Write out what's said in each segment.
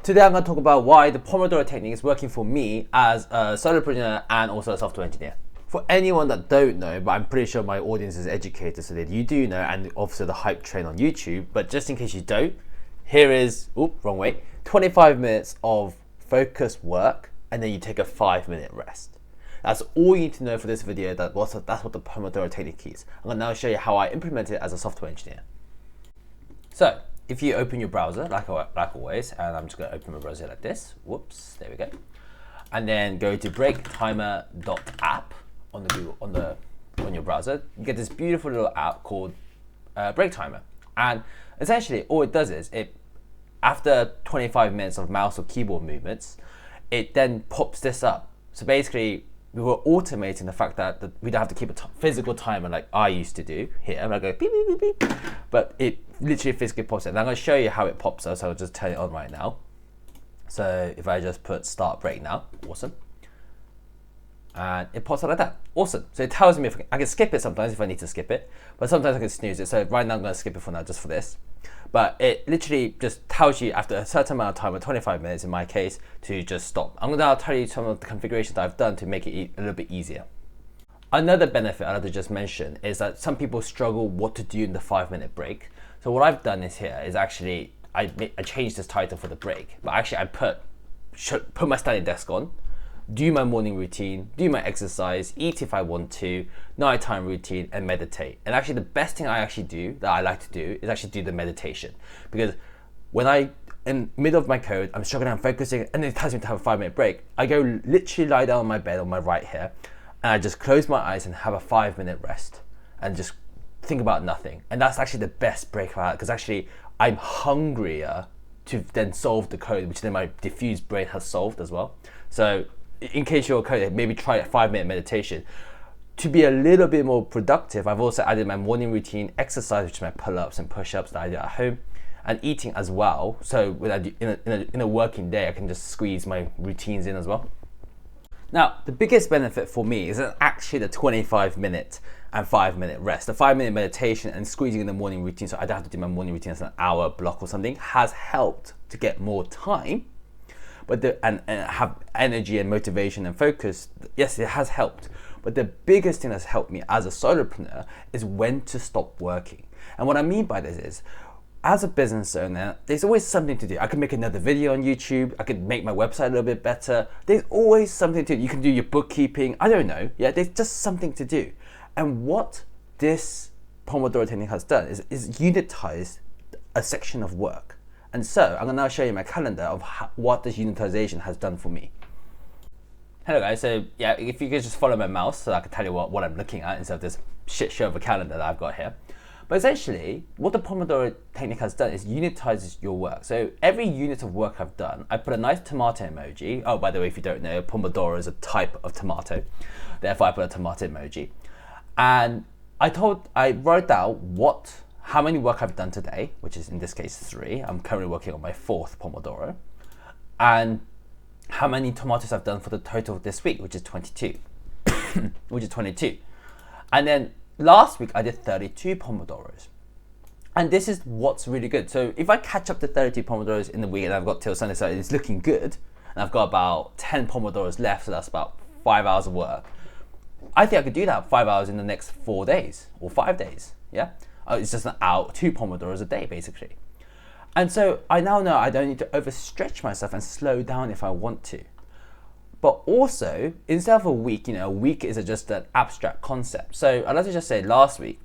Today I'm going to talk about why the Pomodoro technique is working for me as a solopreneur and also a software engineer. For anyone that don't know, but I'm pretty sure my audience is educated, so that you do know, and also the hype train on YouTube, but just in case you don't, here is, wrong way, 25 minutes of focused work, and then you take a 5-minute rest. That's all you need to know for this video. That's what the Pomodoro technique is. I'm going to now show you how I implement it as a software engineer. So, if you open your browser, like always, and I'm just going to open my browser like this. Whoops, there we go. And then go to breaktimer.app on your browser. You get this beautiful little app called Break Timer. And essentially, all it does is, after 25 minutes of mouse or keyboard movements, it then pops this up. So basically, we were automating the fact that we don't have to keep a physical timer like I used to do here. I'm going to go beep, beep, beep, beep, but it literally physically pops it. And I'm going to show you how it pops up, so I'll just turn it on right now. So if I just put start break now, awesome. And it pops out like that, awesome. So it tells me if I can skip it sometimes if I need to skip it, but sometimes I can snooze it. So right now I'm going to skip it for now, just for this. But it literally just tells you after a certain amount of time, or 25 minutes in my case, to just stop. I'm going to now tell you some of the configurations that I've done to make it a little bit easier. Another benefit I'd like to just mention is that some people struggle what to do in the 5-minute break. So what I've done is actually, I changed this title for the break, but actually I put my standing desk on, do my morning routine, do my exercise, eat if I want to, nighttime routine, and meditate. And actually the best thing I like to do is actually do the meditation. Because when in the middle of my code, I'm struggling, I'm focusing, and it tells me to have a 5-minute break, I go literally lie down on my bed on my right here, and I just close my eyes and have a 5-minute rest, and just think about nothing. And that's actually the best break I've had, because actually I'm hungrier to then solve the code, which then my diffused brain has solved as well. So in case you're coding, maybe try a 5-minute meditation. To be a little bit more productive, I've also added my morning routine exercise, which is my pull-ups and push-ups that I do at home, and eating as well. So when I do in a working day, I can just squeeze my routines in as well. Now, the biggest benefit for me is actually the 25-minute and 5-minute rest. The 5-minute meditation and squeezing in the morning routine, so I don't have to do my morning routine as an hour block or something, has helped to get more time. And have energy and motivation and focus. Yes, it has helped. But the biggest thing that's helped me as a solopreneur is when to stop working. And what I mean by this is, as a business owner, there's always something to do. I could make another video on YouTube. I could make my website a little bit better. There's always something to do. You can do your bookkeeping. I don't know. Yeah, there's just something to do. And what this Pomodoro technique has done is unitized a section of work. And so I'm going to now show you my calendar of what this unitization has done for me. Hello guys, so yeah, if you could just follow my mouse so I can tell you what I'm looking at instead of this shit show of a calendar that I've got here. But essentially, what the Pomodoro technique has done is unitizes your work. So every unit of work I've done, I put a nice tomato emoji. Oh, by the way, if you don't know, Pomodoro is a type of tomato. Therefore, I put a tomato emoji. And I wrote out how many work I've done today, which is in this case 3. I'm currently working on my 4th Pomodoro. And how many tomatoes I've done for the total this week, which is 22. And then last week I did 32 Pomodoros. And this is what's really good. So if I catch up to 32 Pomodoros in the week, and I've got till Sunday, so it's looking good, and I've got about 10 Pomodoros left, so that's about 5 hours of work. I think I could do that 5 hours in the next 4 days or 5 days, yeah? It's just an hour, 2 Pomodoros a day, basically. And so I now know I don't need to overstretch myself and slow down if I want to. But also, instead of a week, a week is just an abstract concept. So I'd like to just say last week,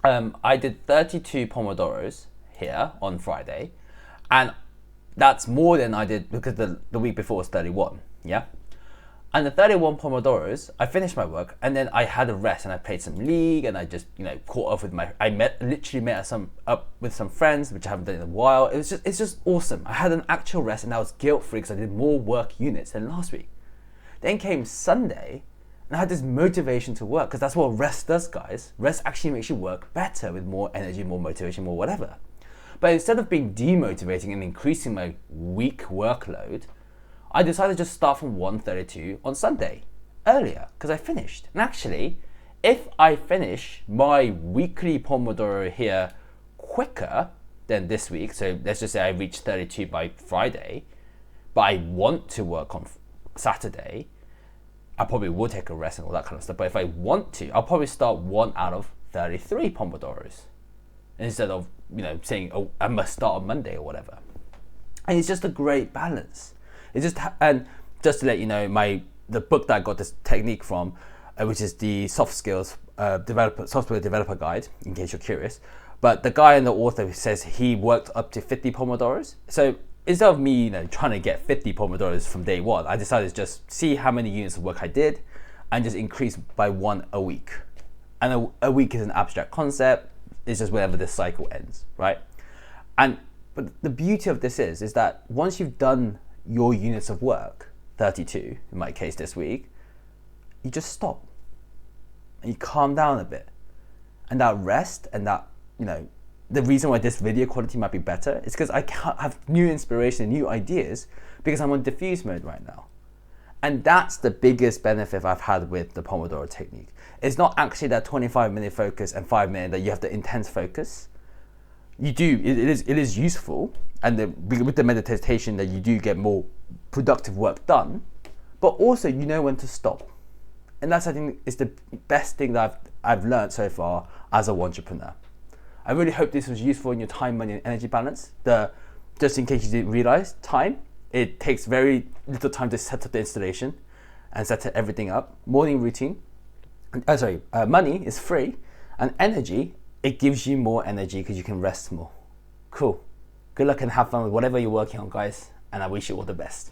I did 32 Pomodoros here on Friday. And that's more than I did because the week before was 31, yeah? And the 31 Pomodoros, I finished my work, and then I had a rest, and I played some League, and I just, caught up with literally met up with some friends, which I haven't done in a while. It's just awesome. I had an actual rest, and I was guilt-free because I did more work units than last week. Then came Sunday, and I had this motivation to work, because that's what rest does, guys. Rest actually makes you work better with more energy, more motivation, more whatever. But instead of being demotivating and increasing my week workload, I decided to just start from 1:32 on Sunday, earlier, because I finished. And actually, if I finish my weekly Pomodoro here quicker, than this week. So let's just say I reach 32 by Friday, but I want to work on Saturday, I probably will take a rest and all that kind of stuff. But if I want to, I'll probably start 1 out of 33 Pomodoros instead of, saying, oh, I must start on Monday or whatever. And it's just a great balance. It's just, and just to let you know, the book that I got this technique from, which is the Soft Skills Software Developer Guide, in case you're curious. But the guy and the author says he worked up to 50 Pomodoros. So instead of me, trying to get 50 Pomodoros from day one, I decided to just see how many units of work I did and just increase by 1 a week. And a week is an abstract concept. It's just whenever this cycle ends, right? But the beauty of this is that once you've done your units of work, 32 in my case this week, you just stop and you calm down a bit. And that rest and that, the reason why this video quality might be better is because I can't have new inspiration, new ideas, because I'm on diffuse mode right now. And that's the biggest benefit I've had with the Pomodoro technique. It's not actually that 25-minute focus and 5-minute that you have the intense focus. You do, it is useful, and with the meditation that you do get more productive work done, but also you know when to stop. And that's, I think, is the best thing that I've learned so far as a Wantrepreneur. I really hope this was useful in your time, money, and energy balance. Just in case you didn't realize, time, it takes very little time to set up the installation and set everything up. Morning routine, money is free, and energy, it gives you more energy because you can rest more. Cool. Good luck and have fun with whatever you're working on, guys, and I wish you all the best.